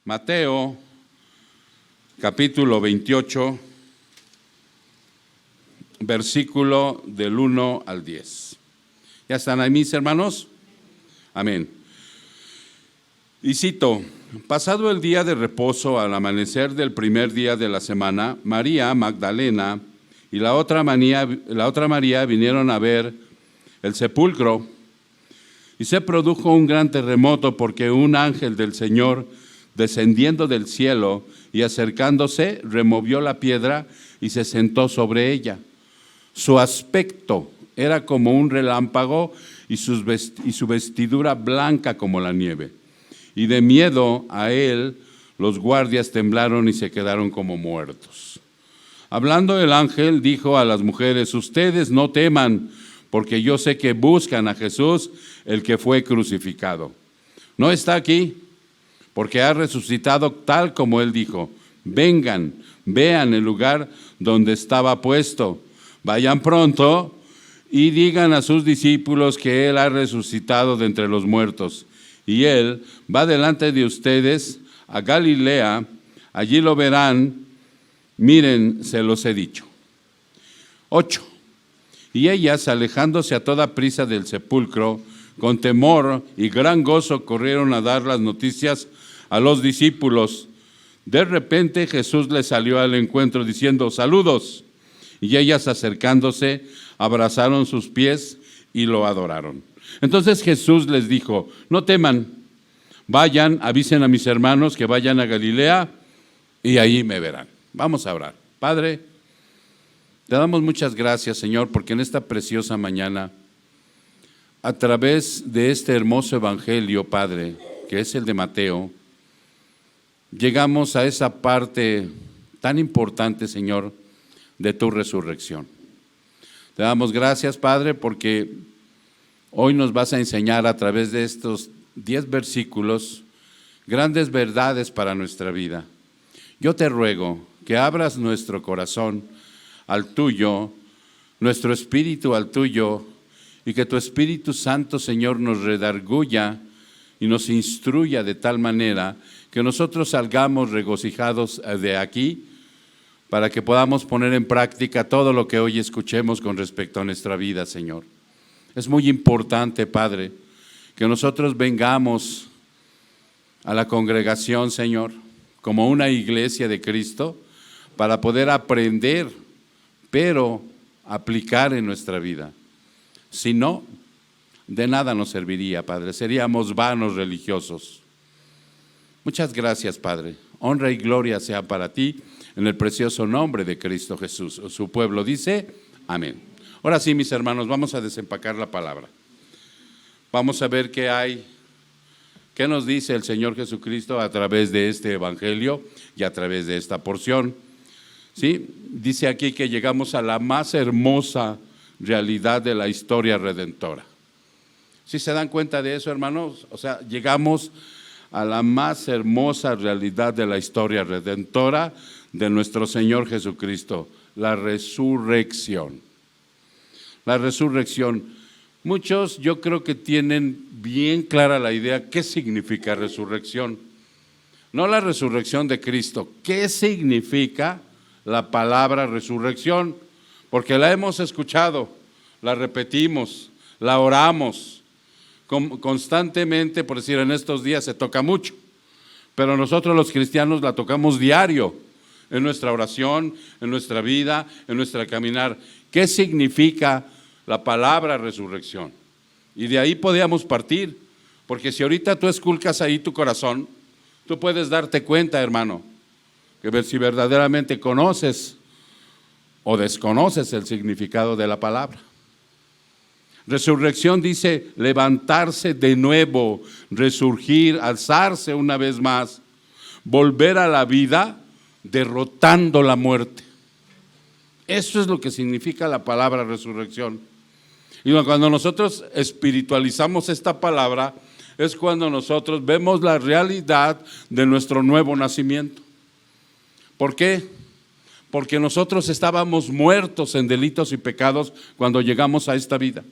Mateo, capítulo 28, versículo del 1 al 10. ¿Ya están ahí mis hermanos? Amén. Y cito: pasado el día de reposo, al amanecer del primer día de la semana, María Magdalena y la otra María vinieron a ver el sepulcro. Y se produjo un gran terremoto, porque un ángel del Señor, descendiendo del cielo y acercándose, removió la piedra y se sentó sobre ella. Su aspecto era como un relámpago y su vestidura blanca como la nieve. Y de miedo a él, los guardias temblaron y se quedaron como muertos. Hablando el ángel, dijo a las mujeres: ustedes no teman, porque yo sé que buscan a Jesús, el que fue crucificado. No está aquí, porque ha resucitado tal como él dijo. Vengan, vean el lugar donde estaba puesto. Vayan pronto y digan a sus discípulos que él ha resucitado de entre los muertos. Y él va delante de ustedes a Galilea, allí lo verán. Miren, se los he dicho. 8. Y ellas, alejándose a toda prisa del sepulcro, con temor y gran gozo, corrieron a dar las noticias a los discípulos. De repente Jesús les salió al encuentro diciendo: saludos. Y ellas, acercándose, abrazaron sus pies y lo adoraron. Entonces Jesús les dijo: no teman, vayan, avisen a mis hermanos que vayan a Galilea y ahí me verán. Vamos a orar. Padre, te damos muchas gracias, Señor, porque en esta preciosa mañana, a través de este hermoso evangelio, Padre, que es el de Mateo, llegamos a esa parte tan importante, Señor, de tu resurrección. Te damos gracias, Padre, porque hoy nos vas a enseñar a través de estos 10 versículos grandes verdades para nuestra vida. Yo te ruego que abras nuestro corazón al tuyo, nuestro espíritu al tuyo, y que tu Espíritu Santo, Señor, nos redarguya y nos instruya de tal manera que nosotros salgamos regocijados de aquí, para que podamos poner en práctica todo lo que hoy escuchemos con respecto a nuestra vida, Señor. Es muy importante, Padre, que nosotros vengamos a la congregación, Señor, como una iglesia de Cristo, para poder aprender, pero aplicar en nuestra vida. Si no, de nada nos serviría, Padre, seríamos vanos religiosos. Muchas gracias, Padre. Honra y gloria sea para ti, en el precioso nombre de Cristo Jesús. Su pueblo dice, amén. Ahora sí, mis hermanos, vamos a desempacar la palabra. Vamos a ver qué nos dice el Señor Jesucristo a través de este evangelio y a través de esta porción. ¿Sí? Dice aquí que llegamos a la más hermosa realidad de la historia redentora. ¿Sí se dan cuenta de eso, hermanos? O sea, llegamos a la más hermosa realidad de la historia redentora de nuestro Señor Jesucristo, la resurrección. La resurrección. Muchos yo creo que tienen bien clara la idea qué significa resurrección. No la resurrección de Cristo, ¿qué significa la palabra resurrección? Porque la hemos escuchado, la repetimos, la oramos constantemente, por decir, en estos días se toca mucho, pero nosotros los cristianos la tocamos diario, en nuestra oración, en nuestra vida, en nuestra caminar. ¿Qué significa la palabra resurrección? Y de ahí podíamos partir, porque si ahorita tú esculcas ahí tu corazón, tú puedes darte cuenta, hermano, que si verdaderamente conoces o desconoces el significado de la palabra. Resurrección dice levantarse de nuevo, resurgir, alzarse una vez más, volver a la vida derrotando la muerte. Eso es lo que significa la palabra resurrección. Y cuando nosotros espiritualizamos esta palabra, es cuando nosotros vemos la realidad de nuestro nuevo nacimiento. ¿Por qué? Porque nosotros estábamos muertos en delitos y pecados cuando llegamos a esta vida.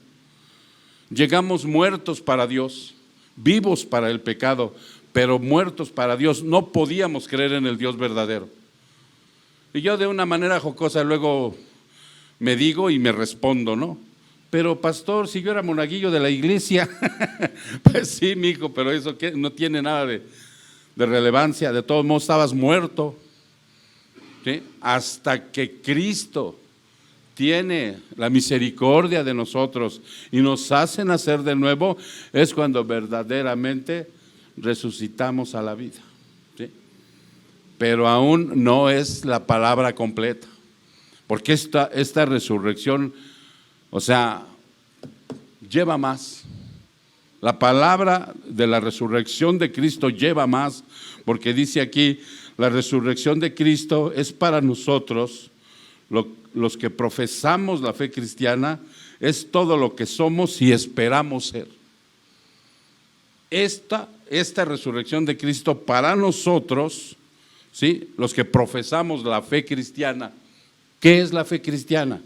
Llegamos muertos para Dios, vivos para el pecado, pero muertos para Dios. No podíamos creer en el Dios verdadero. Y yo de una manera jocosa luego me digo y me respondo, ¿no? Pero pastor, si yo era monaguillo de la iglesia, pues sí, mijo, pero eso no tiene nada de relevancia. De todos modos estabas muerto, ¿sí? Hasta que Cristo tiene la misericordia de nosotros y nos hace nacer de nuevo, es cuando verdaderamente resucitamos a la vida, ¿sí? Pero aún no es la palabra completa, porque esta resurrección, o sea, lleva más. La palabra de la resurrección de Cristo lleva más, porque dice aquí, la resurrección de Cristo es para nosotros, los que profesamos la fe cristiana, es todo lo que somos y esperamos ser. Esta resurrección de Cristo para nosotros, ¿sí? Los que profesamos la fe cristiana. ¿Qué es la fe cristiana?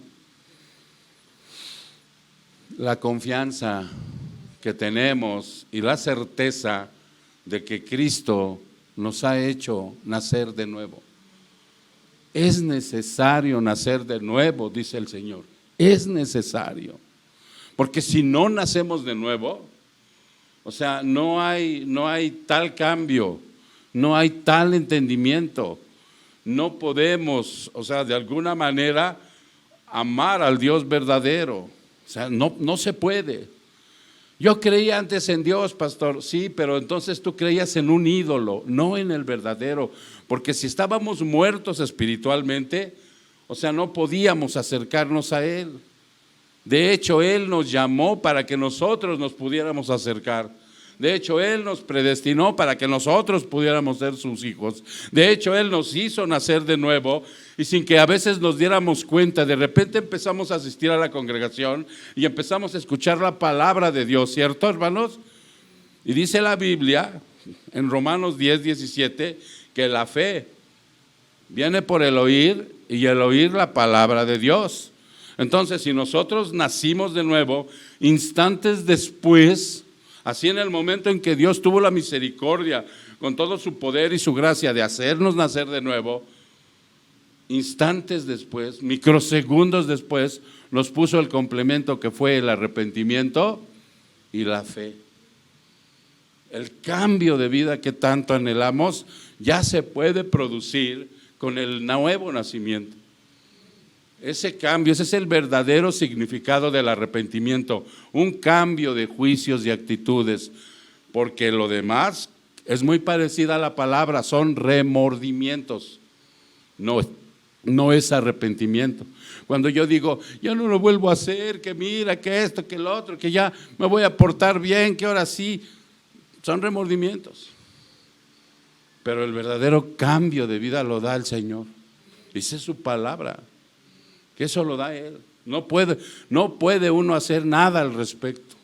La confianza que tenemos y la certeza de que Cristo nos ha hecho nacer de nuevo. Es necesario nacer de nuevo, dice el Señor. Es necesario. Porque si no nacemos de nuevo, o sea, no hay tal cambio, no hay tal entendimiento. No podemos, o sea, de alguna manera amar al Dios verdadero. O sea, no se puede. Yo creía antes en Dios, pastor, sí, pero entonces tú creías en un ídolo, no en el verdadero, porque si estábamos muertos espiritualmente, o sea, no podíamos acercarnos a Él. De hecho, Él nos llamó para que nosotros nos pudiéramos acercar. De hecho, Él nos predestinó para que nosotros pudiéramos ser sus hijos. De hecho, Él nos hizo nacer de nuevo y sin que a veces nos diéramos cuenta, de repente empezamos a asistir a la congregación y empezamos a escuchar la palabra de Dios, ¿cierto, hermanos? Y dice la Biblia en Romanos 10:17 que la fe viene por el oír y el oír la palabra de Dios. Entonces, si nosotros nacimos de nuevo, instantes después, así en el momento en que Dios tuvo la misericordia con todo su poder y su gracia de hacernos nacer de nuevo, instantes después, microsegundos después, nos puso el complemento que fue el arrepentimiento y la fe. El cambio de vida que tanto anhelamos ya se puede producir con el nuevo nacimiento. Ese cambio, ese es el verdadero significado del arrepentimiento, un cambio de juicios y actitudes, porque lo demás es muy parecida a la palabra, son remordimientos, no es arrepentimiento. Cuando yo digo, ya no lo vuelvo a hacer, que mira, que esto, que lo otro, que ya me voy a portar bien, que ahora sí, son remordimientos. Pero el verdadero cambio de vida lo da el Señor, dice su palabra, que eso lo da Él. No puede uno hacer nada al respecto,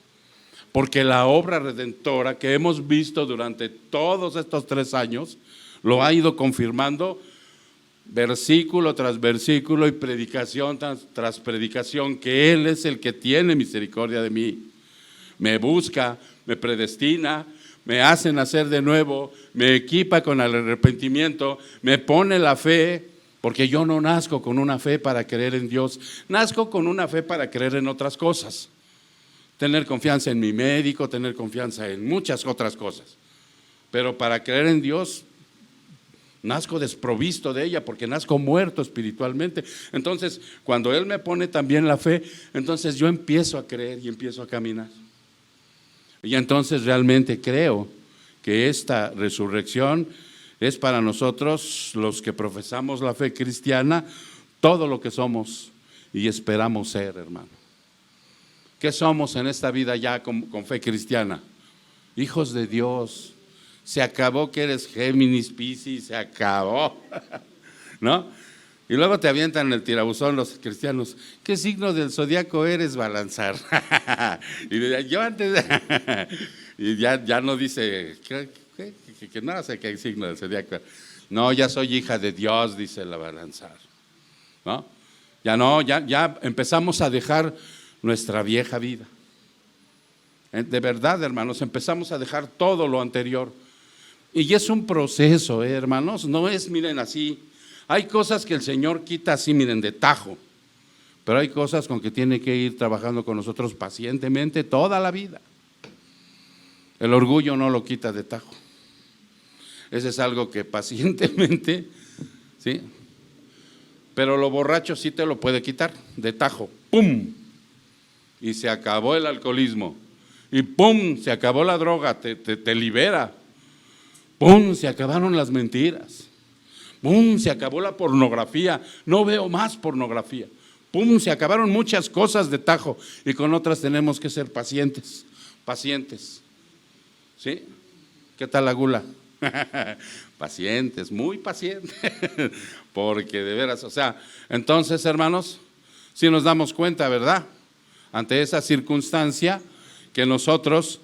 porque la obra redentora que hemos visto durante todos estos 3 años lo ha ido confirmando versículo tras versículo y predicación tras predicación, que Él es el que tiene misericordia de mí. Me busca, me predestina, me hace nacer de nuevo, me equipa con el arrepentimiento, me pone la fe. Porque yo no nazco con una fe para creer en Dios, nazco con una fe para creer en otras cosas. Tener confianza en mi médico, tener confianza en muchas otras cosas. Pero para creer en Dios, nazco desprovisto de ella, porque nazco muerto espiritualmente. Entonces, cuando Él me pone también la fe, entonces yo empiezo a creer y empiezo a caminar. Y entonces realmente creo que esta resurrección es para nosotros, los que profesamos la fe cristiana, todo lo que somos y esperamos ser, hermano. ¿Qué somos en esta vida ya con fe cristiana? Hijos de Dios. Se acabó que eres Géminis, Piscis, se acabó, ¿no? Y luego te avientan el tirabuzón los cristianos. ¿Qué signo del zodiaco eres, Balanzar? Y yo antes, y ya no dice, que no sé qué signo del zodiaco. No, ya soy hija de Dios, dice la Balanzar, ¿no? Ya empezamos a dejar nuestra vieja vida. De verdad, hermanos, empezamos a dejar todo lo anterior. Y es un proceso, hermanos, no es, miren, así. Hay cosas que el Señor quita así, miren, de tajo, pero hay cosas con que tiene que ir trabajando con nosotros pacientemente toda la vida. El orgullo no lo quita de tajo. Ese es algo que pacientemente, ¿sí? Pero lo borracho sí te lo puede quitar de tajo, ¡pum! Y se acabó el alcoholismo, y ¡pum! Se acabó la droga, te libera, ¡pum! Se acabaron las mentiras, ¡pum! Se acabó la pornografía, no veo más pornografía, ¡pum! Se acabaron muchas cosas de tajo, y con otras tenemos que ser pacientes, ¿sí? ¿Qué tal la gula? Pacientes, muy pacientes, porque de veras, o sea, entonces, hermanos, si nos damos cuenta, ¿verdad? Ante esa circunstancia, que nosotros,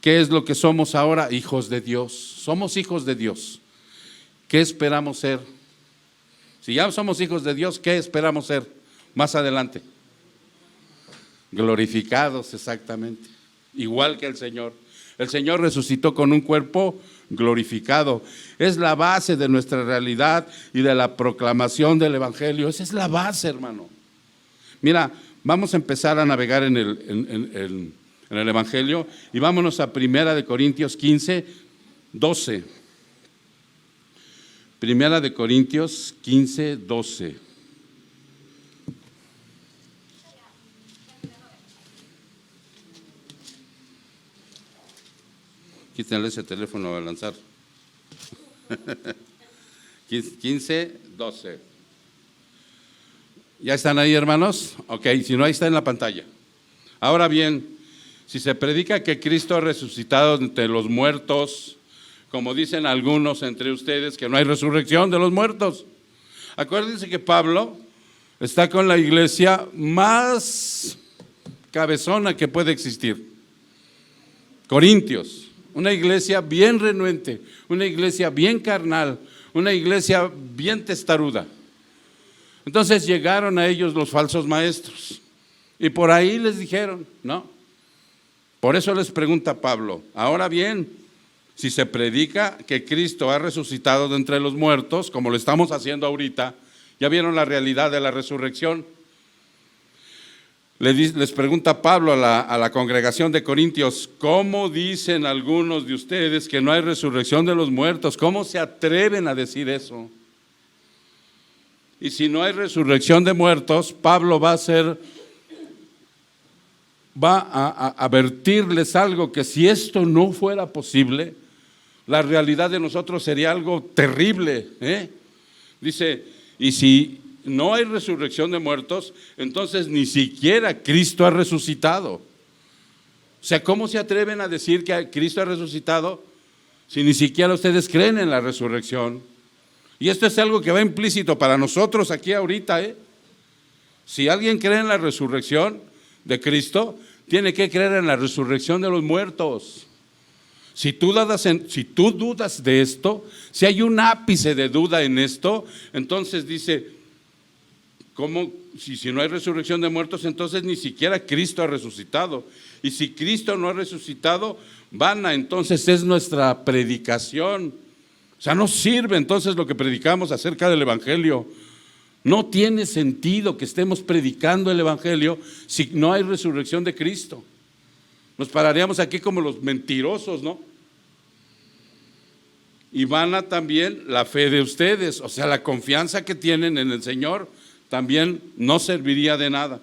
¿qué es lo que somos ahora? Hijos de Dios, somos hijos de Dios. ¿Qué esperamos ser? Si ya somos hijos de Dios, ¿qué esperamos ser más adelante? Glorificados, exactamente, igual que el Señor. El Señor resucitó con un cuerpo glorificado. Es la base de nuestra realidad y de la proclamación del Evangelio. Esa es la base, hermano. Mira, vamos a empezar a navegar en el Evangelio y vámonos a 1 Corintios 15, 12. 1 Corintios 15, 12. Quítenle ese teléfono a lanzar. 15, 12. ¿Ya están ahí, hermanos? Ok, si no, ahí está en la pantalla. Ahora bien, si se predica que Cristo ha resucitado entre los muertos, como dicen algunos entre ustedes, que no hay resurrección de los muertos. Acuérdense que Pablo está con la iglesia más cabezona que puede existir. Corintios. Una iglesia bien renuente, una iglesia bien carnal, una iglesia bien testaruda. Entonces llegaron a ellos los falsos maestros y por ahí les dijeron, ¿no? Por eso les pregunta Pablo, ahora bien, si se predica que Cristo ha resucitado de entre los muertos, como lo estamos haciendo ahorita, ¿ya vieron la realidad de la resurrección? Les pregunta Pablo a la congregación de Corintios, ¿cómo dicen algunos de ustedes que no hay resurrección de los muertos? ¿Cómo se atreven a decir eso? Y si no hay resurrección de muertos, Pablo va a advertirles algo, que si esto no fuera posible, la realidad de nosotros sería algo terrible, ¿eh? Dice, y si no hay resurrección de muertos, entonces ni siquiera Cristo ha resucitado. O sea, ¿cómo se atreven a decir que Cristo ha resucitado si ni siquiera ustedes creen en la resurrección? Y esto es algo que va implícito para nosotros aquí ahorita, ¿eh? Si alguien cree en la resurrección de Cristo, tiene que creer en la resurrección de los muertos. Si tú dudas de esto, si hay un ápice de duda en esto, entonces dice, ¿cómo? Si no hay resurrección de muertos, entonces ni siquiera Cristo ha resucitado. Y si Cristo no ha resucitado, vana entonces es nuestra predicación. O sea, no sirve entonces lo que predicamos acerca del Evangelio. No tiene sentido que estemos predicando el Evangelio si no hay resurrección de Cristo. Nos pararíamos aquí como los mentirosos, ¿no? Y vana también la fe de ustedes, o sea, la confianza que tienen en el Señor también no serviría de nada.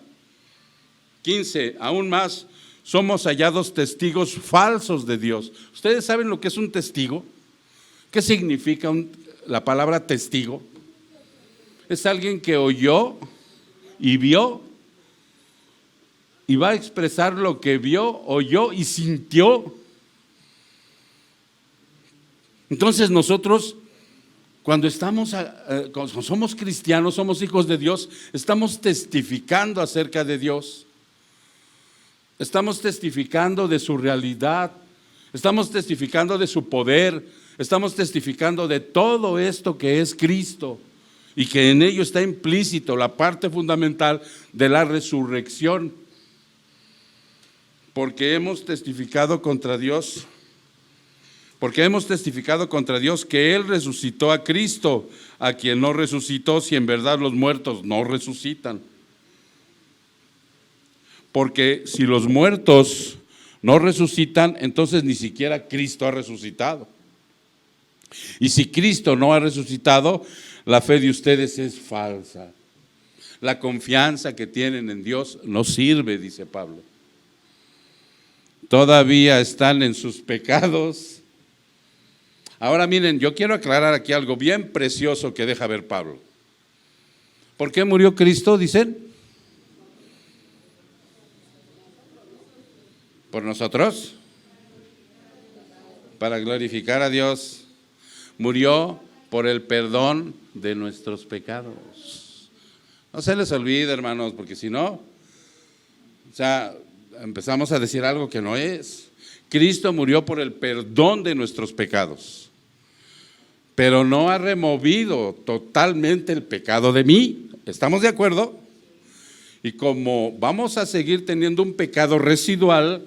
15, aún más, somos hallados testigos falsos de Dios. ¿Ustedes saben lo que es un testigo? ¿Qué significa la palabra testigo? Es alguien que oyó y vio y va a expresar lo que vio, oyó y sintió. Entonces nosotros, cuando somos cristianos, somos hijos de Dios, estamos testificando acerca de Dios. Estamos testificando de su realidad, estamos testificando de su poder, estamos testificando de todo esto que es Cristo y que en ello está implícito la parte fundamental de la resurrección. Porque hemos testificado contra Dios, Porque hemos testificado contra Dios que Él resucitó a Cristo, a quien no resucitó, si en verdad los muertos no resucitan. Porque si los muertos no resucitan, entonces ni siquiera Cristo ha resucitado. Y si Cristo no ha resucitado, la fe de ustedes es falsa. La confianza que tienen en Dios no sirve, dice Pablo. Todavía están en sus pecados. Ahora miren, yo quiero aclarar aquí algo bien precioso que deja ver Pablo. ¿Por qué murió Cristo, dicen? ¿Por nosotros? Para glorificar a Dios. Murió por el perdón de nuestros pecados. No se les olvide, hermanos, porque si no, empezamos a decir algo que no es. Cristo murió por el perdón de nuestros pecados, pero no ha removido totalmente el pecado de mí. ¿Estamos de acuerdo? Y como vamos a seguir teniendo un pecado residual,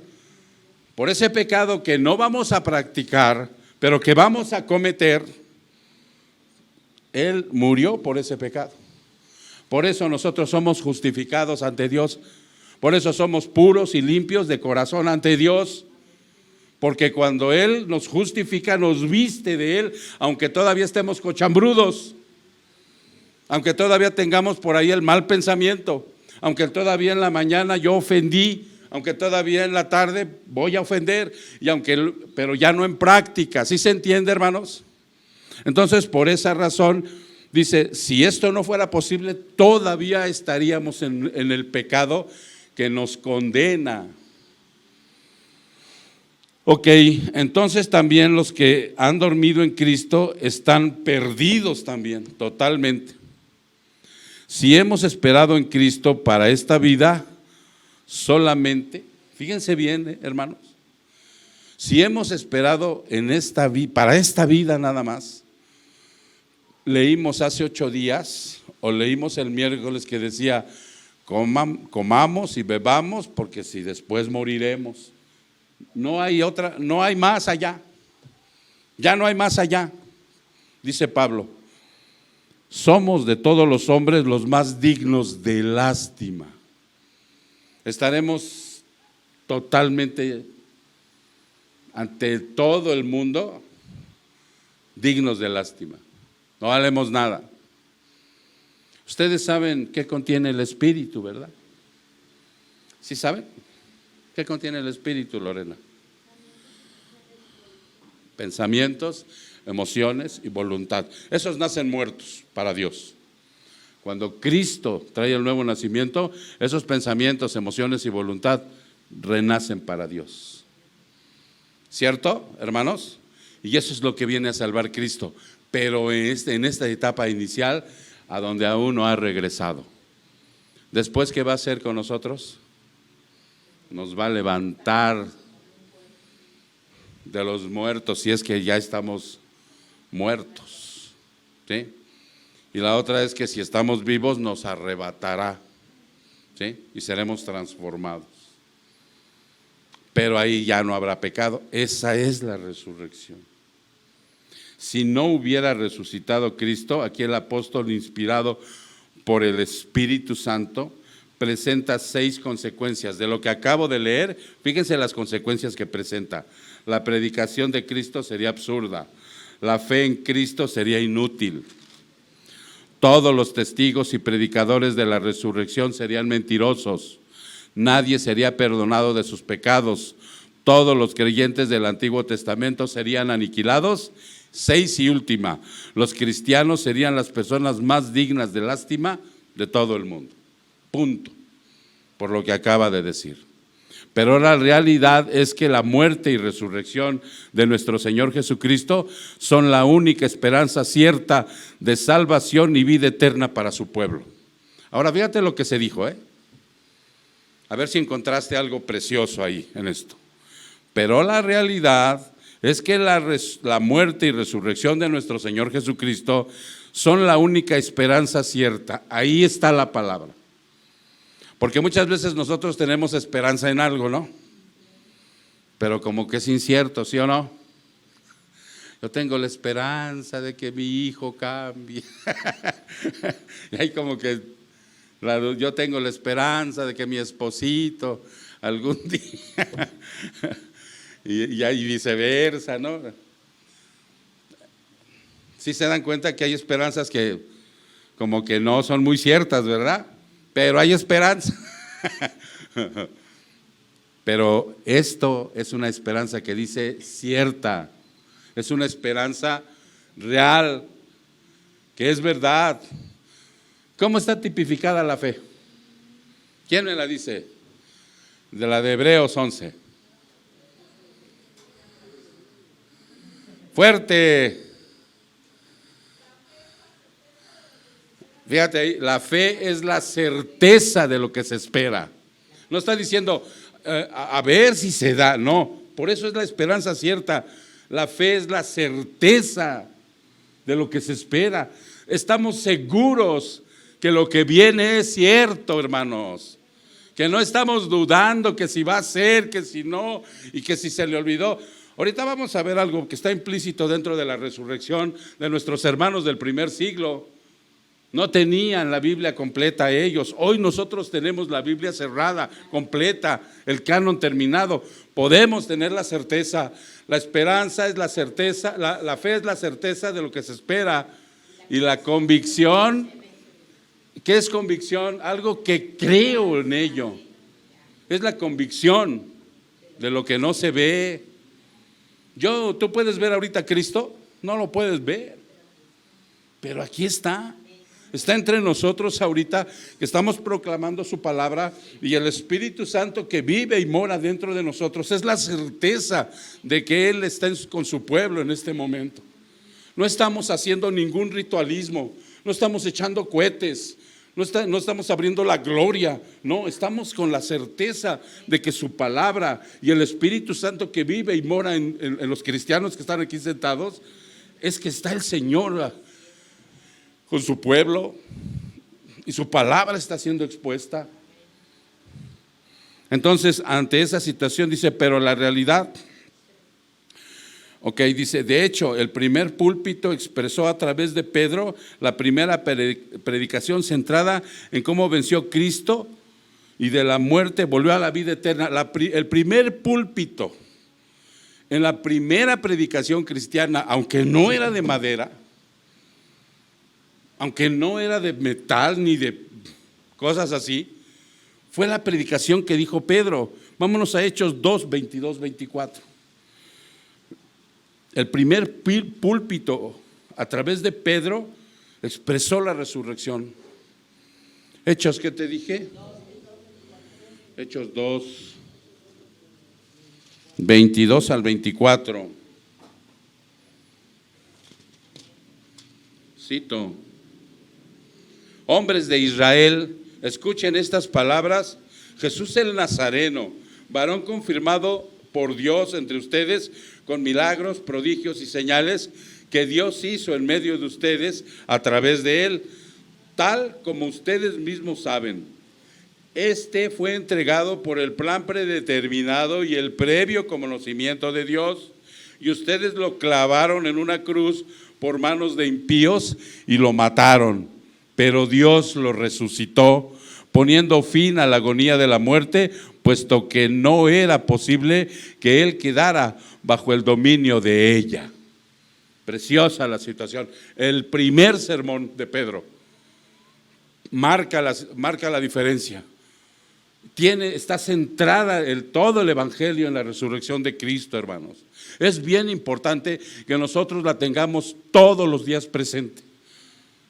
por ese pecado que no vamos a practicar, pero que vamos a cometer, Él murió por ese pecado. Por eso nosotros somos justificados ante Dios. Por eso somos puros y limpios de corazón ante Dios. Porque cuando Él nos justifica, nos viste de Él, aunque todavía estemos cochambrudos, aunque todavía tengamos por ahí el mal pensamiento, aunque todavía en la mañana yo ofendí, aunque todavía en la tarde voy a ofender, pero ya no en práctica. ¿Sí se entiende, hermanos? Entonces, por esa razón, dice, si esto no fuera posible, todavía estaríamos en el pecado que nos condena. Ok, entonces también los que han dormido en Cristo están perdidos también, totalmente. Si hemos esperado en Cristo para esta vida solamente, fíjense bien, hermanos, si hemos esperado para esta vida nada más, leímos hace 8 días, o leímos el miércoles que decía, comamos y bebamos, porque si después moriremos. No hay más allá. Ya no hay más allá. Dice Pablo, somos de todos los hombres los más dignos de lástima. Estaremos totalmente ante todo el mundo dignos de lástima. No valemos nada. Ustedes saben qué contiene el espíritu, ¿verdad? ¿Sí saben? ¿Qué contiene el espíritu, Lorena? Pensamientos, emociones y voluntad. Esos nacen muertos para Dios. Cuando Cristo trae el nuevo nacimiento, esos pensamientos, emociones y voluntad renacen para Dios. ¿Cierto, hermanos? Y eso es lo que viene a salvar Cristo. Pero en esta etapa inicial, a donde aún no ha regresado. Después, ¿qué va a hacer con nosotros? Nos va a levantar de los muertos, si es que ya estamos muertos, ¿sí? Y la otra es que si estamos vivos nos arrebatará, ¿sí? Y seremos transformados. Pero ahí ya no habrá pecado. Esa es la resurrección. Si no hubiera resucitado Cristo, aquí el apóstol, inspirado por el Espíritu Santo, presenta 6 consecuencias. De lo que acabo de leer, fíjense las consecuencias que presenta. La predicación de Cristo sería absurda. La fe en Cristo sería inútil. Todos los testigos y predicadores de la resurrección serían mentirosos. Nadie sería perdonado de sus pecados. Todos los creyentes del Antiguo Testamento serían aniquilados. 6 y última, los cristianos serían las personas más dignas de lástima de todo el mundo. Punto. Por lo que acaba de decir. Pero la realidad es que la muerte y resurrección de nuestro Señor Jesucristo son la única esperanza cierta de salvación y vida eterna para su pueblo. Ahora fíjate lo que se dijo, A ver si encontraste algo precioso ahí en esto. Pero la realidad es que la muerte y resurrección de nuestro Señor Jesucristo son la única esperanza cierta. Ahí está la palabra. Porque muchas veces nosotros tenemos esperanza en algo, ¿no? Pero como que es incierto, ¿sí o no? Yo tengo la esperanza de que mi hijo cambie. Y hay como que, yo tengo la esperanza de que mi esposito algún día, y viceversa, ¿no? Sí se dan cuenta que hay esperanzas que como que no son muy ciertas, ¿verdad? Pero hay esperanza. Pero esto es una esperanza que dice cierta, es una esperanza real, que es verdad. ¿Cómo está tipificada la fe? ¿Quién me la dice? De la de Hebreos 11. Fuerte. Fíjate ahí, la fe es la certeza de lo que se espera. No está diciendo a ver si se da, no. Por eso es la esperanza cierta. La fe es la certeza de lo que se espera. Estamos seguros que lo que viene es cierto, hermanos. Que no estamos dudando que si va a ser, que si no, y que si se le olvidó. Ahorita vamos a ver algo que está implícito dentro de la resurrección de nuestros hermanos del primer siglo. No tenían la Biblia completa ellos. Hoy nosotros tenemos la Biblia cerrada, completa, el canon terminado. Podemos tener la certeza. La esperanza es la certeza, la fe es la certeza de lo que se espera. Y la convicción, ¿qué es convicción? Algo que creo en ello. Es la convicción de lo que no se ve. ¿Tú puedes ver ahorita a Cristo? No lo puedes ver. Pero aquí está. Está entre nosotros ahorita que estamos proclamando su palabra, y el Espíritu Santo que vive y mora dentro de nosotros es la certeza de que Él está con su pueblo en este momento. No estamos haciendo ningún ritualismo, no estamos echando cohetes, no estamos abriendo la gloria, no, estamos con la certeza de que su palabra y el Espíritu Santo que vive y mora en los cristianos que están aquí sentados, es que está el Señor con su pueblo, y su palabra está siendo expuesta. Entonces, ante esa situación dice, pero la realidad, dice, de hecho, el primer púlpito expresó a través de Pedro la primera predicación centrada en cómo venció Cristo y de la muerte volvió a la vida eterna. El primer púlpito en la primera predicación cristiana, aunque no era de madera, aunque no era de metal ni de cosas así, fue la predicación que dijo Pedro. Vámonos a Hechos 2, 22, 24. El primer púlpito a través de Pedro expresó la resurrección. Hechos, ¿qué te dije? Hechos 2, 22 al 24. Cito. Hombres de Israel, escuchen estas palabras. Jesús el Nazareno, varón confirmado por Dios entre ustedes con milagros, prodigios y señales que Dios hizo en medio de ustedes a través de él, tal como ustedes mismos saben. Este fue entregado por el plan predeterminado y el previo conocimiento de Dios, y ustedes lo clavaron en una cruz por manos de impíos y lo mataron. Pero Dios lo resucitó, poniendo fin a la agonía de la muerte, puesto que no era posible que él quedara bajo el dominio de ella. Preciosa la situación. El primer sermón de Pedro marca la diferencia. Está centrada todo el evangelio en la resurrección de Cristo, hermanos. Es bien importante que nosotros la tengamos todos los días presente.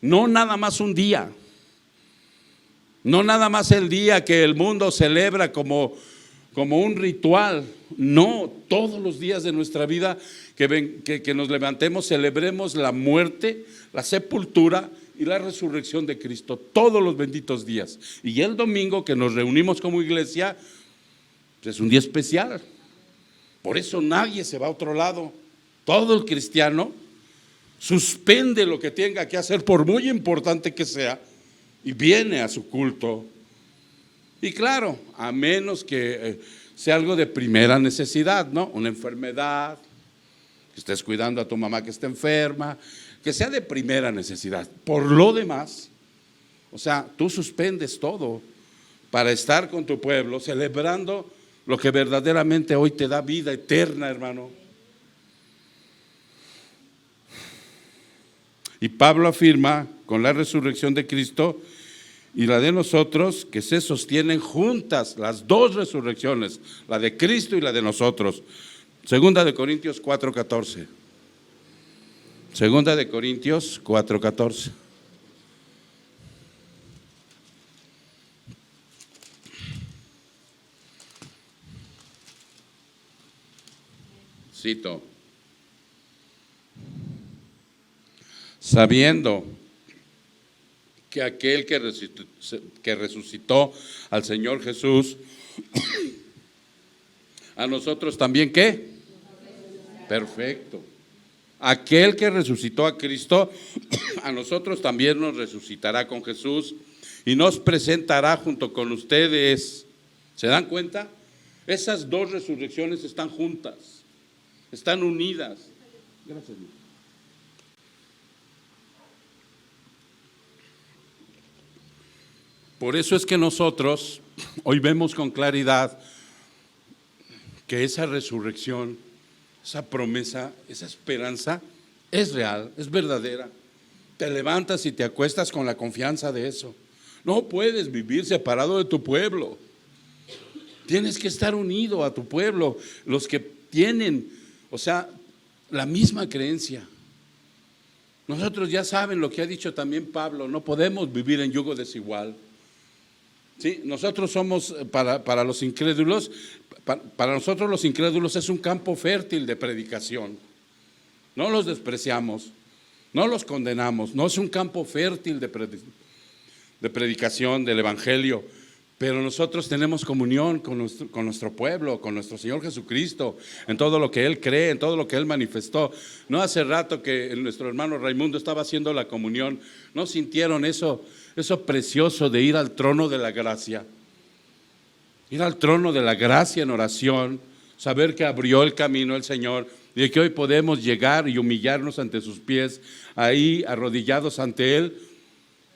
No nada más un día, no nada más el día que el mundo celebra como un ritual. No, todos los días de nuestra vida que nos levantemos, celebremos la muerte, la sepultura y la resurrección de Cristo, todos los benditos días. Y el domingo que nos reunimos como iglesia, pues es un día especial. Por eso nadie se va a otro lado. Todo el cristiano suspende lo que tenga que hacer, por muy importante que sea, y viene a su culto. Y claro, a menos que sea algo de primera necesidad, ¿no? Una enfermedad, que estés cuidando a tu mamá que está enferma, que sea de primera necesidad. Por lo demás, o sea, tú suspendes todo para estar con tu pueblo, celebrando lo que verdaderamente hoy te da vida eterna, hermano. Y Pablo afirma, con la resurrección de Cristo y la de nosotros, que se sostienen juntas las dos resurrecciones, la de Cristo y la de nosotros. Segunda de Corintios 4:14. Segunda de Corintios 4:14. Cito: sabiendo que aquel que resucitó al Señor Jesús, a nosotros también, ¿qué? Perfecto. Aquel que resucitó a Cristo, a nosotros también nos resucitará con Jesús y nos presentará junto con ustedes. ¿Se dan cuenta? Esas dos resurrecciones están juntas, están unidas. Gracias. Por eso es que nosotros hoy vemos con claridad que esa resurrección, esa promesa, esa esperanza es real, es verdadera. Te levantas y te acuestas con la confianza de eso. No puedes vivir separado de tu pueblo. Tienes que estar unido a tu pueblo, los que tienen, o sea, la misma creencia. Nosotros ya saben lo que ha dicho también Pablo, no podemos vivir en yugo desigual. Sí, nosotros somos para los incrédulos, para nosotros los incrédulos es un campo fértil de predicación. No los despreciamos, no los condenamos, no es un campo fértil de predicación del evangelio, pero nosotros tenemos comunión con nuestro pueblo, con nuestro Señor Jesucristo, en todo lo que Él cree, en todo lo que Él manifestó. No hace rato que nuestro hermano Raimundo estaba haciendo la comunión, ¿no sintieron eso precioso de ir al trono de la gracia? Ir al trono de la gracia en oración, saber que abrió el camino el Señor y que hoy podemos llegar y humillarnos ante sus pies, ahí arrodillados ante Él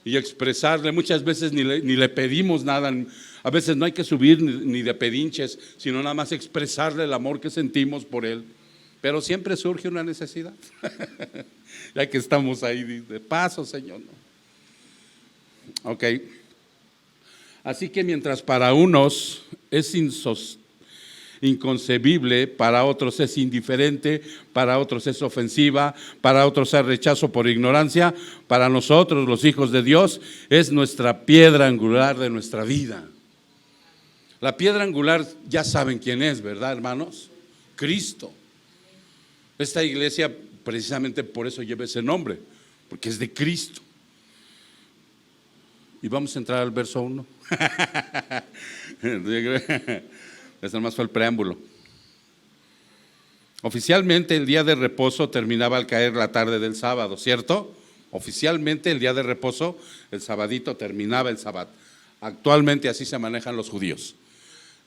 y expresarle. Muchas veces ni le pedimos nada, a veces no hay que subir ni de pedinches, sino nada más expresarle el amor que sentimos por Él. Pero siempre surge una necesidad, ya que estamos ahí de paso, Señor. Ok. Así que mientras para unos es inconcebible, para otros es indiferente, para otros es ofensiva, para otros es rechazo por ignorancia, para nosotros los hijos de Dios es nuestra piedra angular de nuestra vida. La piedra angular ya saben quién es, ¿verdad, hermanos? Cristo. Esta iglesia precisamente por eso lleva ese nombre, porque es de Cristo. Y vamos a entrar al verso 1. Ese más fue el preámbulo. Oficialmente el día de reposo terminaba al caer la tarde del sábado, ¿cierto? Oficialmente el día de reposo, el sabadito, terminaba el sábado. Actualmente así se manejan los judíos.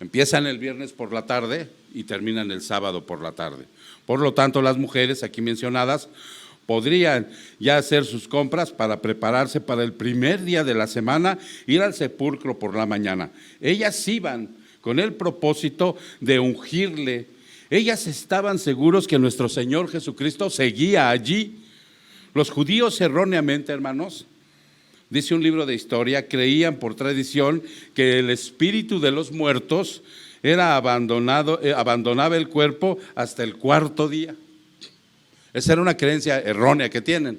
Empiezan el viernes por la tarde y terminan el sábado por la tarde. Por lo tanto, las mujeres aquí mencionadas podrían ya hacer sus compras para prepararse para el primer día de la semana, ir al sepulcro por la mañana. Ellas iban con el propósito de ungirle. Ellas estaban seguros que nuestro Señor Jesucristo seguía allí. Los judíos erróneamente, hermanos, dice un libro de historia, creían por tradición que el espíritu de los muertos abandonaba el cuerpo hasta el cuarto día. Esa era una creencia errónea que tienen.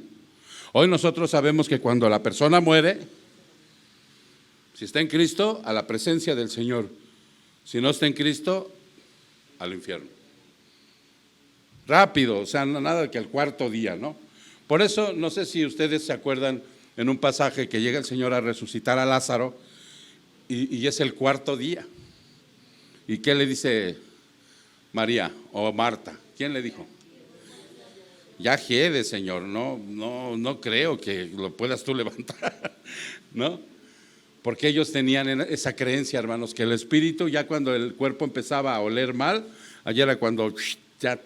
Hoy nosotros sabemos que cuando la persona muere, si está en Cristo, a la presencia del Señor. Si no está en Cristo, al infierno. Rápido, o sea, nada que al cuarto día, ¿no? Por eso, no sé si ustedes se acuerdan en un pasaje que llega el Señor a resucitar a Lázaro y es el cuarto día. ¿Y qué le dice María o Marta? ¿Quién le dijo? Ya jede, Señor, no creo que lo puedas tú levantar, ¿no? Porque ellos tenían esa creencia, hermanos, que el espíritu ya cuando el cuerpo empezaba a oler mal, allá era cuando ya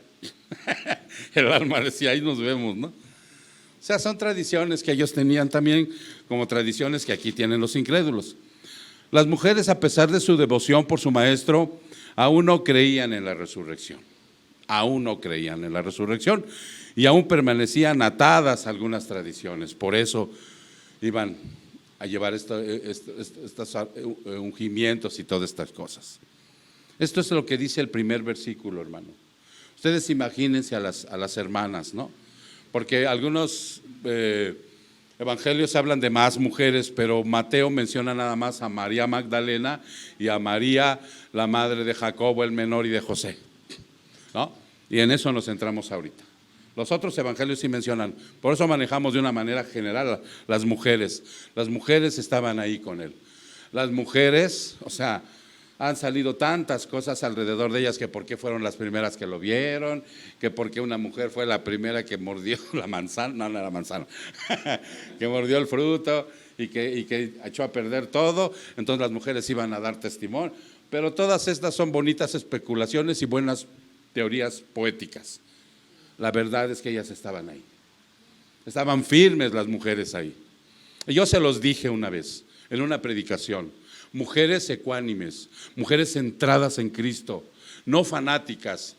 El alma decía, ahí nos vemos, ¿no? O sea, son tradiciones que ellos tenían también, como tradiciones que aquí tienen los incrédulos. Las mujeres, a pesar de su devoción por su maestro, aún no creían en la resurrección. Aún no creían en la resurrección y aún permanecían atadas a algunas tradiciones. Por eso iban a llevar estos ungimientos y todas estas cosas. Esto es lo que dice el primer versículo, hermano. Ustedes imagínense a las hermanas, ¿no? Porque algunos evangelios hablan de más mujeres, pero Mateo menciona nada más a María Magdalena y a María, la madre de Jacobo el menor y de José, ¿no? Y en eso nos centramos ahorita. Los otros evangelios sí mencionan, por eso manejamos de una manera general las mujeres. Las mujeres estaban ahí con él. Las mujeres, o sea, han salido tantas cosas alrededor de ellas, que por qué fueron las primeras que lo vieron, que por qué una mujer fue la primera que mordió la manzana, no era manzana, que mordió el fruto y que echó a perder todo, entonces las mujeres iban a dar testimonio. Pero todas estas son bonitas especulaciones y buenas teorías poéticas. La verdad es que ellas estaban ahí. Estaban firmes las mujeres ahí. Y yo se los dije una vez en una predicación. Mujeres ecuánimes, mujeres centradas en Cristo, no fanáticas,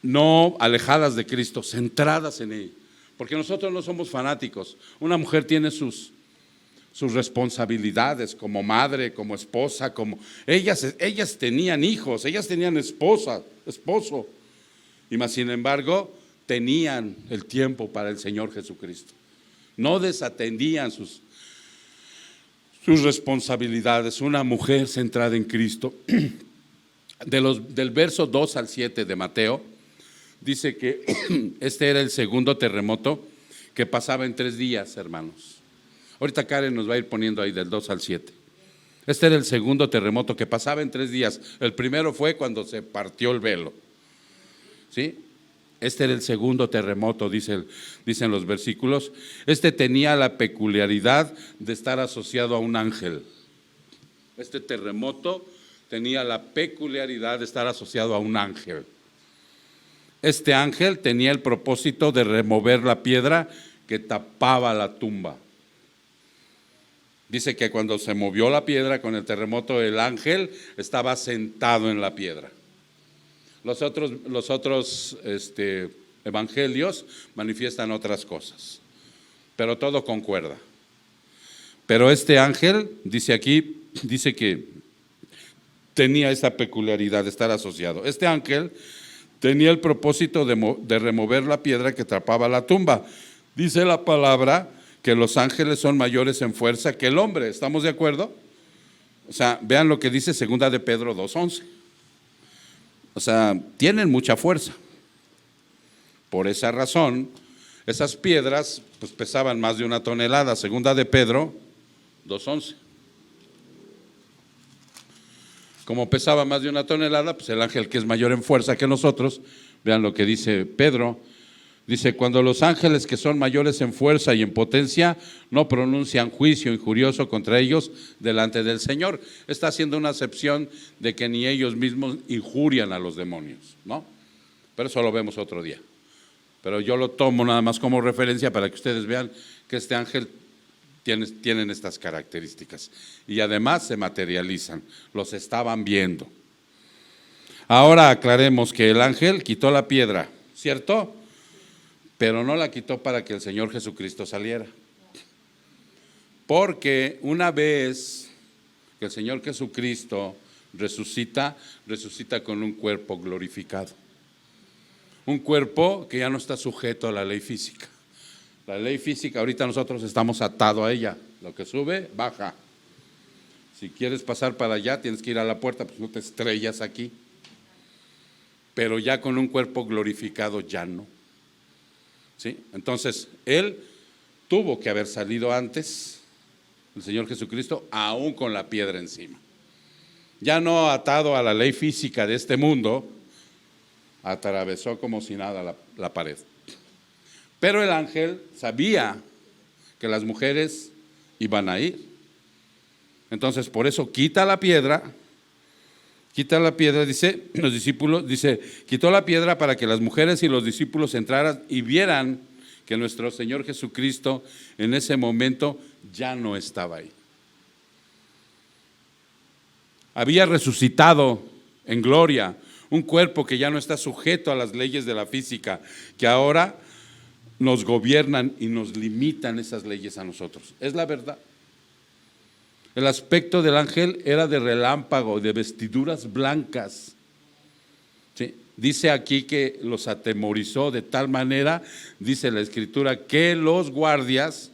no alejadas de Cristo, centradas en Él. Porque nosotros no somos fanáticos. Una mujer tiene sus responsabilidades como madre, como esposa, como ellas tenían hijos, ellas tenían esposo, y más sin embargo tenían el tiempo para el Señor Jesucristo. No desatendían sus responsabilidades. Una mujer centrada en Cristo. Del verso 2 al 7 de Mateo, dice que este era el segundo terremoto que pasaba en 3 días, hermanos. Ahorita Karen nos va a ir poniendo ahí del 2 al 7. Este era el segundo terremoto que pasaba en 3 días. El primero fue cuando se partió el velo, ¿sí? Este era el segundo terremoto, dicen los versículos. Este tenía la peculiaridad de estar asociado a un ángel. Este terremoto tenía la peculiaridad de estar asociado a un ángel. Este ángel tenía el propósito de remover la piedra que tapaba la tumba. Dice que cuando se movió la piedra con el terremoto, el ángel estaba sentado en la piedra. Los otros evangelios manifiestan otras cosas, pero todo concuerda. Pero este ángel, dice que tenía esa peculiaridad de estar asociado. Este ángel tenía el propósito de remover la piedra que tapaba la tumba. Dice la palabra que los ángeles son mayores en fuerza que el hombre. ¿Estamos de acuerdo? O sea, vean lo que dice 2 de Pedro 2:11. O sea, tienen mucha fuerza. Por esa razón, esas piedras pues pesaban más de 1 tonelada. 2 de Pedro 2:11. Como pesaba más de 1 tonelada, pues el ángel que es mayor en fuerza que nosotros, vean lo que dice Pedro. Dice, cuando los ángeles que son mayores en fuerza y en potencia no pronuncian juicio injurioso contra ellos delante del Señor. Está haciendo una acepción de que ni ellos mismos injurian a los demonios, ¿no? Pero eso lo vemos otro día. Pero yo lo tomo nada más como referencia para que ustedes vean que este ángel tienen estas características. Y además se materializan, los estaban viendo. Ahora aclaremos que el ángel quitó la piedra, ¿cierto? Pero no la quitó para que el Señor Jesucristo saliera. Porque una vez que el Señor Jesucristo resucita con un cuerpo glorificado. Un cuerpo que ya no está sujeto a la ley física. La ley física, ahorita nosotros estamos atados a ella. Lo que sube, baja. Si quieres pasar para allá, tienes que ir a la puerta, pues no te estrellas aquí. Pero ya con un cuerpo glorificado ya no. ¿Sí? Entonces, Él tuvo que haber salido antes, el Señor Jesucristo, aún con la piedra encima. Ya no atado a la ley física de este mundo, atravesó como si nada la pared. Pero el ángel sabía que las mujeres iban a ir. Entonces, por eso quita la piedra Quita la piedra, dice, los discípulos, dice, quitó la piedra para que las mujeres y los discípulos entraran y vieran que nuestro Señor Jesucristo en ese momento ya no estaba ahí. Había resucitado en gloria, un cuerpo que ya no está sujeto a las leyes de la física, que ahora nos gobiernan y nos limitan esas leyes a nosotros. Es la verdad. El aspecto del ángel era de relámpago, de vestiduras blancas. ¿Sí? Dice aquí que los atemorizó de tal manera, dice la Escritura, que los guardias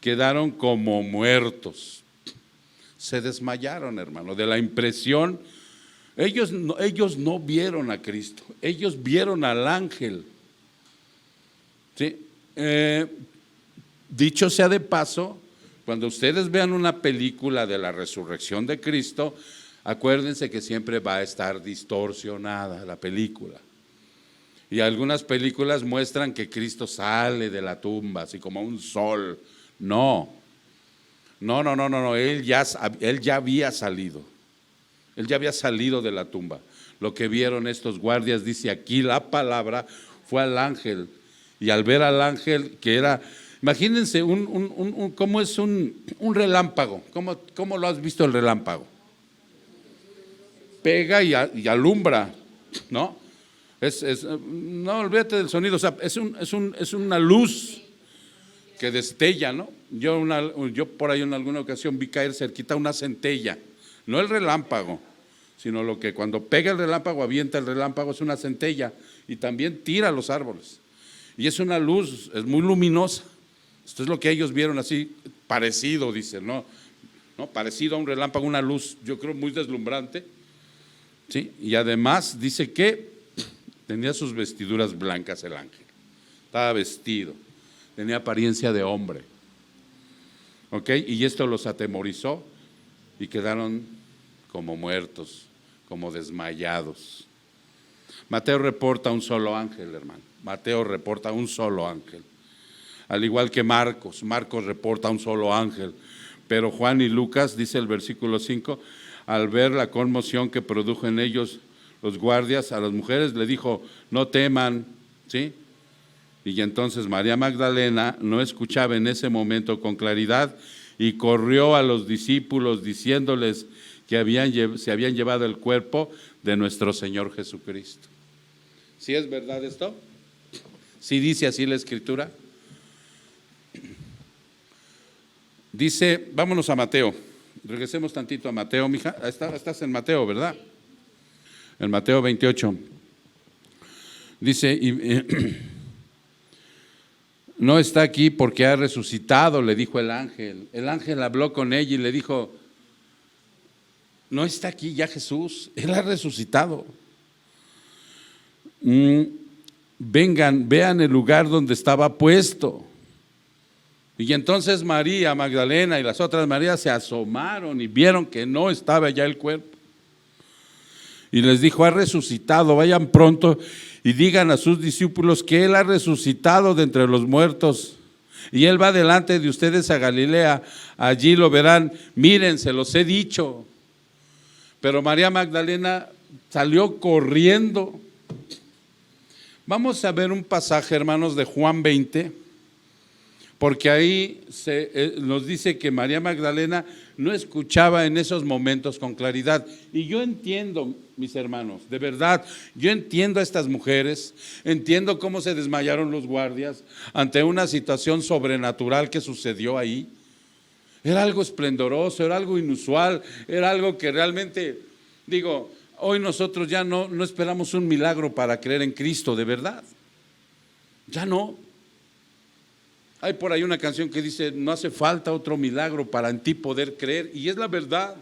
quedaron como muertos. Se desmayaron, hermano, de la impresión. Ellos no vieron a Cristo, ellos vieron al ángel. ¿Sí? Dicho sea de paso, cuando ustedes vean una película de la resurrección de Cristo, acuérdense que siempre va a estar distorsionada la película. Y algunas películas muestran que Cristo sale de la tumba, así como un sol. No, Él ya había salido. Él ya había salido de la tumba. Lo que vieron estos guardias, dice aquí la palabra, fue al ángel. Y al ver al ángel, que era, imagínense cómo es un relámpago. ¿Cómo lo has visto el relámpago? Pega y alumbra, ¿no? No, olvídate del sonido, o sea, es una luz que destella, ¿no? Yo por ahí en alguna ocasión vi caer cerquita una centella, no el relámpago, sino lo que cuando pega el relámpago, avienta el relámpago, es una centella y también tira los árboles. Y es una luz, es muy luminosa. Esto es lo que ellos vieron así, parecido, dicen, ¿no? Parecido a un relámpago, una luz, yo creo muy deslumbrante. ¿Sí? Y además dice que tenía sus vestiduras blancas el ángel. Estaba vestido, tenía apariencia de hombre. ¿Ok? Y esto los atemorizó y quedaron como muertos, como desmayados. Mateo reporta un solo ángel, hermano. Mateo reporta un solo ángel. Al igual que Marcos reporta un solo ángel. Pero Juan y Lucas, dice el versículo 5, al ver la conmoción que produjo en ellos los guardias, a las mujeres le dijo, no teman, ¿sí? Y entonces María Magdalena no escuchaba en ese momento con claridad y corrió a los discípulos diciéndoles que se habían llevado el cuerpo de nuestro Señor Jesucristo. ¿Sí es verdad esto? ¿Sí dice así la Escritura? Dice, vámonos a Mateo, regresemos tantito a Mateo, mija, estás en Mateo, ¿verdad? En Mateo 28, dice, no está aquí porque ha resucitado, le dijo el ángel habló con ella y le dijo, no está aquí ya Jesús, Él ha resucitado. Vengan, vean el lugar donde estaba puesto. Y entonces María Magdalena y las otras Marías se asomaron y vieron que no estaba ya el cuerpo. Y les dijo, ha resucitado, vayan pronto y digan a sus discípulos que Él ha resucitado de entre los muertos. Y Él va delante de ustedes a Galilea, allí lo verán, miren, se los he dicho. Pero María Magdalena salió corriendo. Vamos a ver un pasaje, hermanos, de Juan 20, porque ahí nos dice que María Magdalena no escuchaba en esos momentos con claridad. Y yo entiendo, mis hermanos, de verdad, yo entiendo a estas mujeres, entiendo cómo se desmayaron los guardias ante una situación sobrenatural que sucedió ahí. Era algo esplendoroso, era algo inusual, era algo que realmente, digo, hoy nosotros ya no esperamos un milagro para creer en Cristo, de verdad. Ya no. Hay por ahí una canción que dice, no hace falta otro milagro para en ti poder creer, y es la verdad.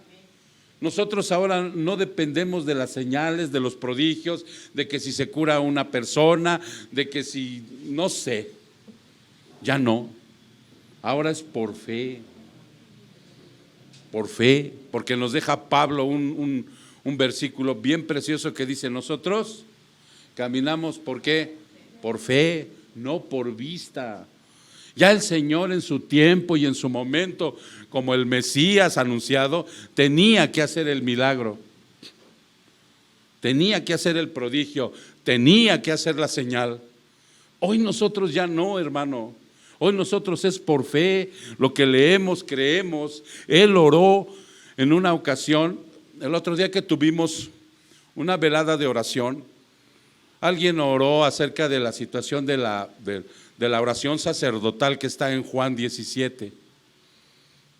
Nosotros ahora no dependemos de las señales, de los prodigios, de que si se cura una persona, de que si, no sé, ya no. Ahora es por fe, porque nos deja Pablo un versículo bien precioso que dice, nosotros caminamos, ¿por qué? Por fe, no por vista. Ya el Señor en su tiempo y en su momento, como el Mesías anunciado, tenía que hacer el milagro. tenía que hacer el prodigio, tenía que hacer la señal. Hoy nosotros ya no, hermano. Hoy nosotros es por fe, lo que leemos, creemos. Él oró en una ocasión, el otro día que tuvimos una velada de oración, alguien oró acerca de la situación de la oración sacerdotal que está en Juan 17.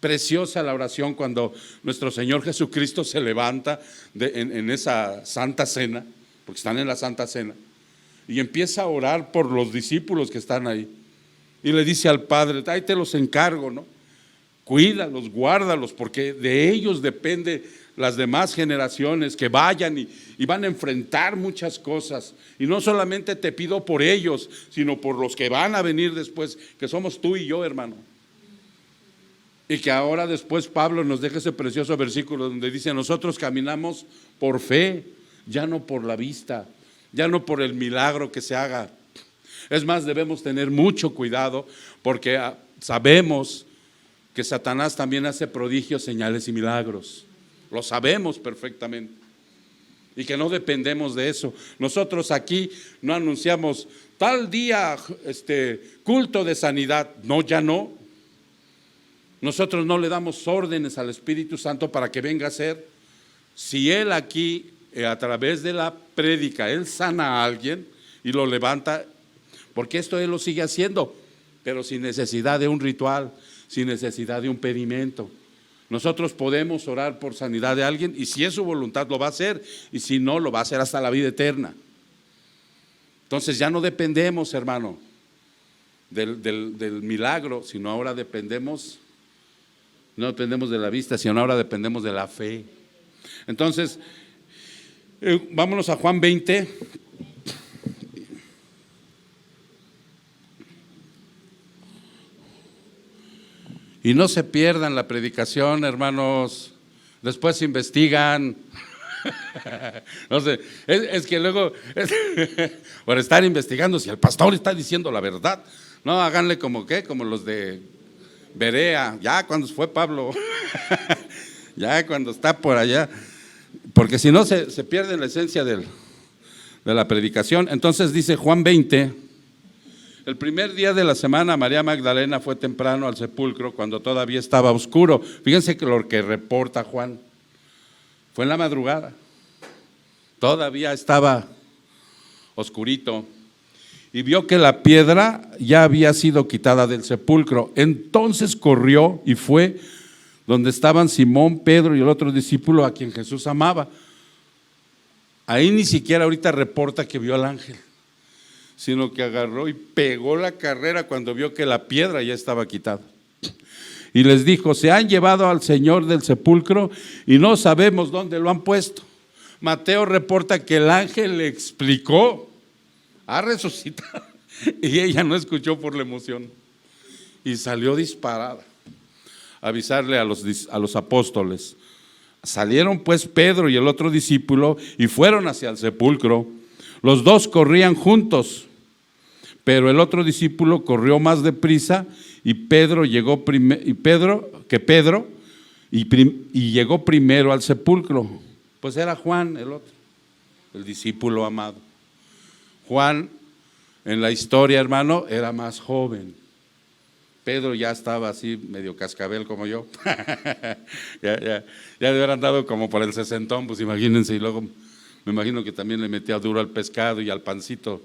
Preciosa la oración cuando nuestro Señor Jesucristo se levanta en esa santa cena, porque están en la santa cena, y empieza a orar por los discípulos que están ahí. Y le dice al Padre, ahí te los encargo, ¿no? Cuídalos, guárdalos, porque de ellos depende las demás generaciones que vayan y van a enfrentar muchas cosas. Y no solamente te pido por ellos, sino por los que van a venir después, que somos tú y yo, hermano. Y que ahora después Pablo nos deja ese precioso versículo donde dice, nosotros caminamos por fe, ya no por la vista, ya no por el milagro que se haga. Es más, debemos tener mucho cuidado porque sabemos que Satanás también hace prodigios, señales y milagros. Lo sabemos perfectamente. Y que no dependemos de eso. Nosotros aquí no anunciamos tal día culto de sanidad. No, ya no. Nosotros no le damos órdenes al Espíritu Santo para que venga a hacer. Si Él aquí, a través de la prédica, Él sana a alguien y lo levanta, porque esto Él lo sigue haciendo, pero sin necesidad de un ritual, sin necesidad de un pedimento. Nosotros podemos orar por sanidad de alguien y si es su voluntad lo va a hacer, y si no, lo va a hacer hasta la vida eterna. Entonces ya no dependemos, hermano, del milagro, sino ahora no dependemos de la vista, sino ahora dependemos de la fe. Entonces, vámonos a Juan 20. Y no se pierdan la predicación, hermanos. Después investigan. No sé, es que luego, por estar investigando, si el pastor está diciendo la verdad, no, háganle como los de Berea, ya cuando fue Pablo, ya cuando está por allá, porque si no se pierde la esencia de la predicación. Entonces dice Juan 20, el primer día de la semana María Magdalena fue temprano al sepulcro cuando todavía estaba oscuro. Fíjense que lo que reporta Juan fue en la madrugada, todavía estaba oscurito, y vio que la piedra ya había sido quitada del sepulcro. Entonces corrió y fue donde estaban Simón, Pedro y el otro discípulo a quien Jesús amaba. Ahí ni siquiera ahorita reporta que vio al ángel, sino que agarró y pegó la carrera cuando vio que la piedra ya estaba quitada. Y les dijo, se han llevado al Señor del sepulcro y no sabemos dónde lo han puesto. Mateo reporta que el ángel le explicó, ha resucitado, y ella no escuchó por la emoción y salió disparada a avisarle a los apóstoles. Salieron pues Pedro y el otro discípulo y fueron hacia el sepulcro. Los dos corrían juntos, pero el otro discípulo corrió más deprisa y llegó primero al sepulcro. Pues era Juan el otro, el discípulo amado. Juan en la historia, hermano, era más joven. Pedro ya estaba así medio cascabel como yo. ya debe haber andado como por el 60, pues imagínense, y luego me imagino que también le metía duro al pescado y al pancito,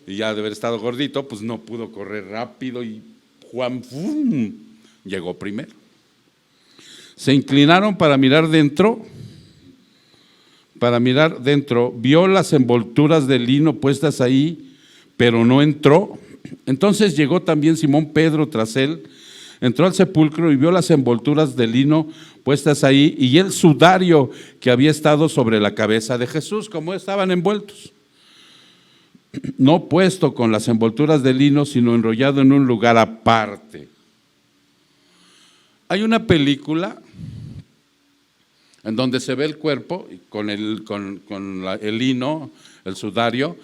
y ya de haber estado gordito, pues no pudo correr rápido y Juan llegó primero. Se inclinaron para mirar dentro, vio las envolturas de lino puestas ahí, pero no entró. Entonces llegó también Simón Pedro tras él, entró al sepulcro y vio las envolturas de lino puestas ahí y el sudario que había estado sobre la cabeza de Jesús, como estaban envueltos. No puesto con las envolturas de lino, sino enrollado en un lugar aparte. Hay una película en donde se ve el cuerpo con el lino, el sudario,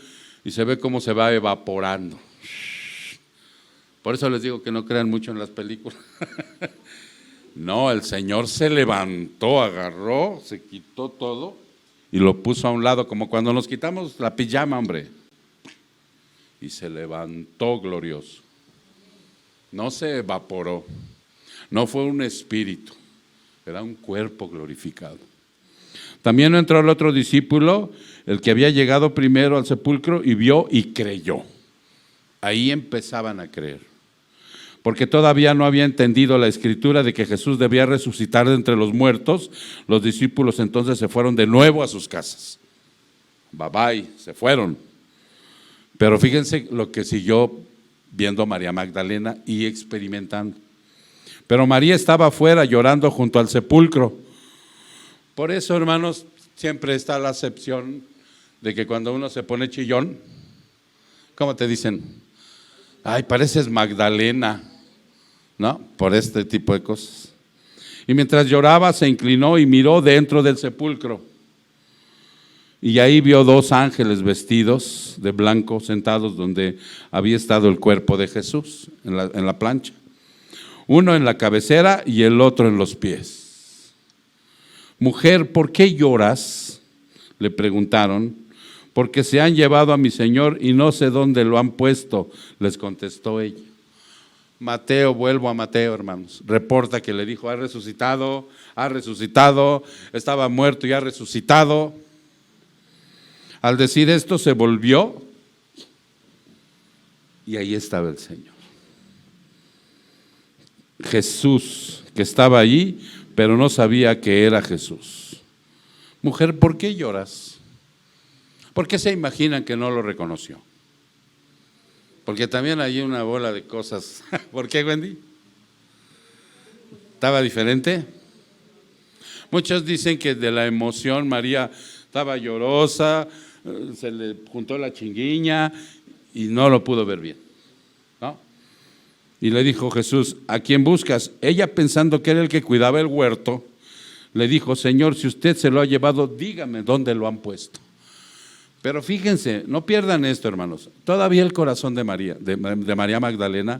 y se ve cómo se va evaporando. Por eso les digo que no crean mucho en las películas. No, el Señor se levantó, agarró, se quitó todo y lo puso a un lado, como cuando nos quitamos la pijama, hombre. Y se levantó glorioso. No se evaporó, no fue un espíritu, era un cuerpo glorificado. También entró el otro discípulo, el que había llegado primero al sepulcro, y vio y creyó. Ahí empezaban a creer, porque todavía no había entendido la escritura de que Jesús debía resucitar de entre los muertos. Los discípulos entonces se fueron de nuevo a sus casas. Bye bye, se fueron. Pero fíjense lo que siguió viendo María Magdalena y experimentando. Pero María estaba afuera llorando junto al sepulcro. Por eso, hermanos, siempre está la acepción de que cuando uno se pone chillón, ¿cómo te dicen? Ay, pareces Magdalena, ¿no? Por este tipo de cosas. Y mientras lloraba, se inclinó y miró dentro del sepulcro. Y ahí vio dos ángeles vestidos de blanco sentados donde había estado el cuerpo de Jesús, en la plancha. Uno en la cabecera y el otro en los pies. Mujer, ¿por qué lloras?, le preguntaron. Porque se han llevado a mi Señor y no sé dónde lo han puesto, les contestó ella. Mateo, vuelvo a Mateo, hermanos, reporta que le dijo, ha resucitado, estaba muerto y ha resucitado. Al decir esto se volvió y ahí estaba el Señor. Jesús, que estaba allí, pero no sabía que era Jesús. Mujer, ¿por qué lloras? ¿Por qué se imaginan que no lo reconoció? Porque también hay una bola de cosas. ¿Por qué, Wendy? ¿Estaba diferente? Muchos dicen que de la emoción María estaba llorosa, se le juntó la chinguiña y no lo pudo ver bien, ¿no? Y le dijo Jesús, ¿a quién buscas? Ella, pensando que era el que cuidaba el huerto, le dijo, Señor, si usted se lo ha llevado, dígame dónde lo han puesto. Pero fíjense, no pierdan esto, hermanos. Todavía el corazón de María Magdalena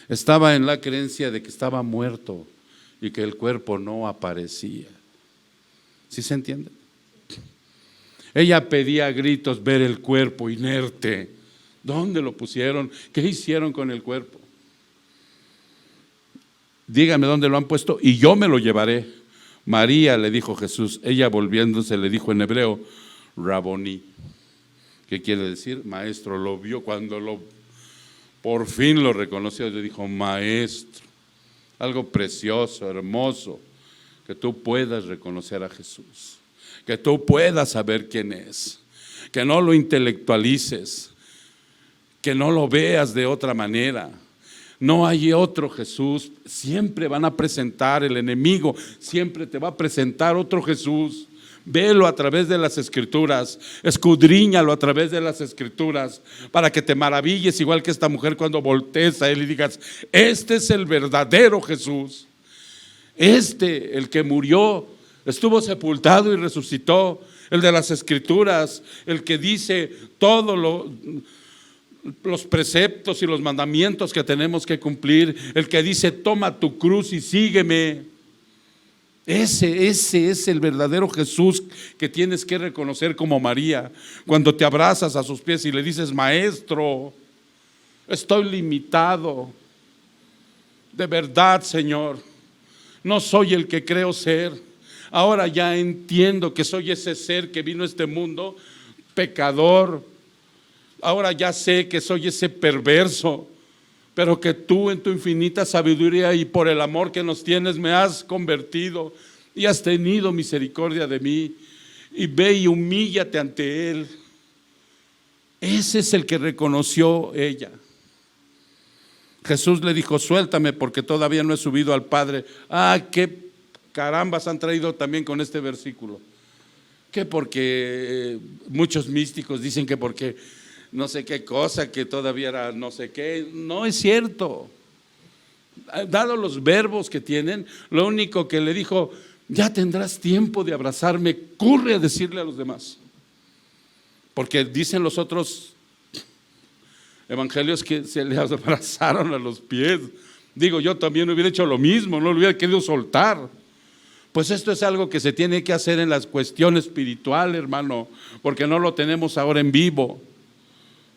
estaba en la creencia de que estaba muerto y que el cuerpo no aparecía. ¿Sí se entiende? Ella pedía a gritos ver el cuerpo inerte. ¿Dónde lo pusieron? ¿Qué hicieron con el cuerpo? Dígame dónde lo han puesto y yo me lo llevaré. María, le dijo Jesús. Ella, volviéndose, le dijo en hebreo, Raboní. ¿Qué quiere decir? Maestro. Lo vio cuando por fin lo reconoció, le dijo maestro. Algo precioso, hermoso, que tú puedas reconocer a Jesús, que tú puedas saber quién es, que no lo intelectualices, que no lo veas de otra manera. No hay otro Jesús. Siempre van a presentar, el enemigo siempre te va a presentar otro Jesús. Velo a través de las Escrituras, escudriñalo a través de las Escrituras, para que te maravilles igual que esta mujer cuando voltees a él y digas, este es el verdadero Jesús. El que murió, estuvo sepultado y resucitó, el de las Escrituras, el que dice todos los preceptos y los mandamientos que tenemos que cumplir, el que dice toma tu cruz y sígueme. Ese es el verdadero Jesús que tienes que reconocer como María. Cuando te abrazas a sus pies y le dices, maestro, estoy limitado. De verdad, Señor, no soy el que creo ser. Ahora ya entiendo que soy ese ser que vino a este mundo, pecador. Ahora ya sé que soy ese perverso, pero que tú en tu infinita sabiduría y por el amor que nos tienes me has convertido y has tenido misericordia de mí, y ve y humíllate ante Él. Ese es el que reconoció ella. Jesús le dijo, suéltame porque todavía no he subido al Padre. Qué carambas han traído también con este versículo. Que porque muchos místicos dicen que porque no sé qué cosa, que todavía era no sé qué. No es cierto. Dado los verbos que tienen, lo único que le dijo, ya tendrás tiempo de abrazarme, corre a decirle a los demás. Porque dicen los otros evangelios que se le abrazaron a los pies. Digo, yo también hubiera hecho lo mismo, no lo hubiera querido soltar. Pues esto es algo que se tiene que hacer en la cuestión espiritual, hermano, porque no lo tenemos ahora en vivo,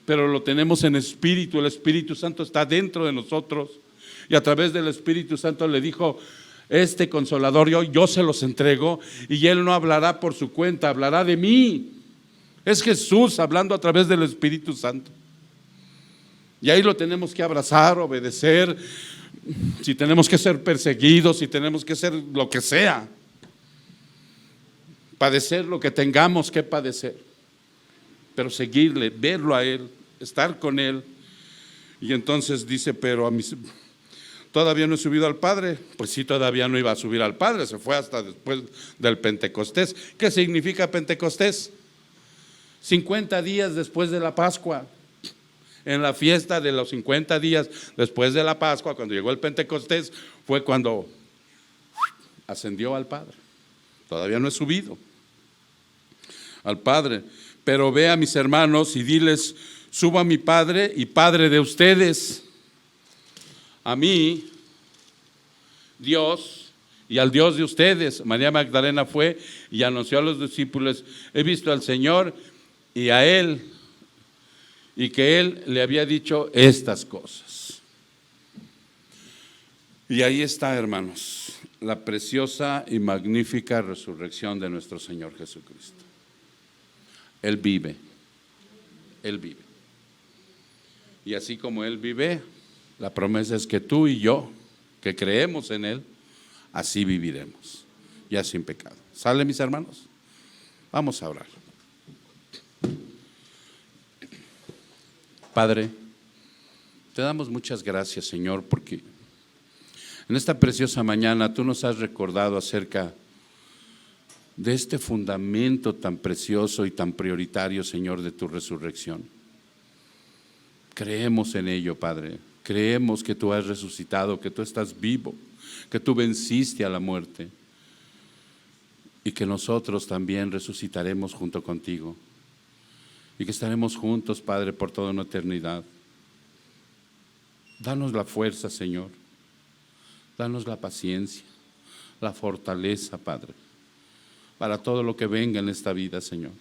pero lo tenemos en espíritu. El Espíritu Santo está dentro de nosotros y a través del Espíritu Santo le dijo: este Consolador yo se los entrego y Él no hablará por su cuenta, hablará de mí. Es Jesús hablando a través del Espíritu Santo. Y ahí lo tenemos que abrazar, obedecer, si tenemos que ser perseguidos, si tenemos que ser lo que sea, padecer lo que tengamos que padecer, pero seguirle, verlo a Él, estar con Él. Y entonces dice: pero a mis... ¿todavía no he subido al Padre? Pues sí, todavía no iba a subir al Padre, se fue hasta después del Pentecostés. ¿Qué significa Pentecostés? 50 días después de la Pascua. En la fiesta de los 50 días después de la Pascua, cuando llegó el Pentecostés, fue cuando ascendió al Padre. Todavía no he subido al Padre, pero ve a mis hermanos y diles: subo a mi Padre y Padre de ustedes, a mí, Dios, y al Dios de ustedes. María Magdalena fue y anunció a los discípulos: he visto al Señor y a Él, y que Él le había dicho estas cosas. Y ahí está, hermanos, la preciosa y magnífica resurrección de nuestro Señor Jesucristo. Él vive, Él vive. Y así como Él vive, la promesa es que tú y yo, que creemos en Él, así viviremos, ya sin pecado. ¿Sale, mis hermanos? Vamos a orar. Padre, te damos muchas gracias, Señor, porque en esta preciosa mañana tú nos has recordado acerca de este fundamento tan precioso y tan prioritario, Señor, de tu resurrección. Creemos en ello, Padre. Creemos que tú has resucitado, que tú estás vivo, que tú venciste a la muerte y que nosotros también resucitaremos junto contigo. Y que estaremos juntos, Padre, por toda una eternidad. Danos la fuerza, Señor. Danos la paciencia, la fortaleza, Padre, para todo lo que venga en esta vida, Señor.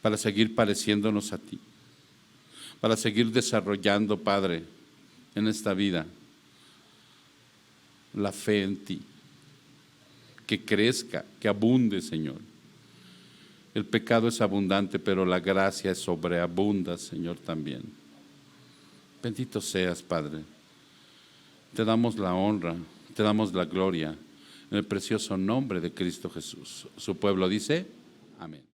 Para seguir pareciéndonos a ti. Para seguir desarrollando, Padre, en esta vida, la fe en ti. Que crezca, que abunde, Señor. El pecado es abundante, pero la gracia es sobreabunda, Señor, también. Bendito seas, Padre. Te damos la honra, te damos la gloria, en el precioso nombre de Cristo Jesús. Su pueblo dice: amén.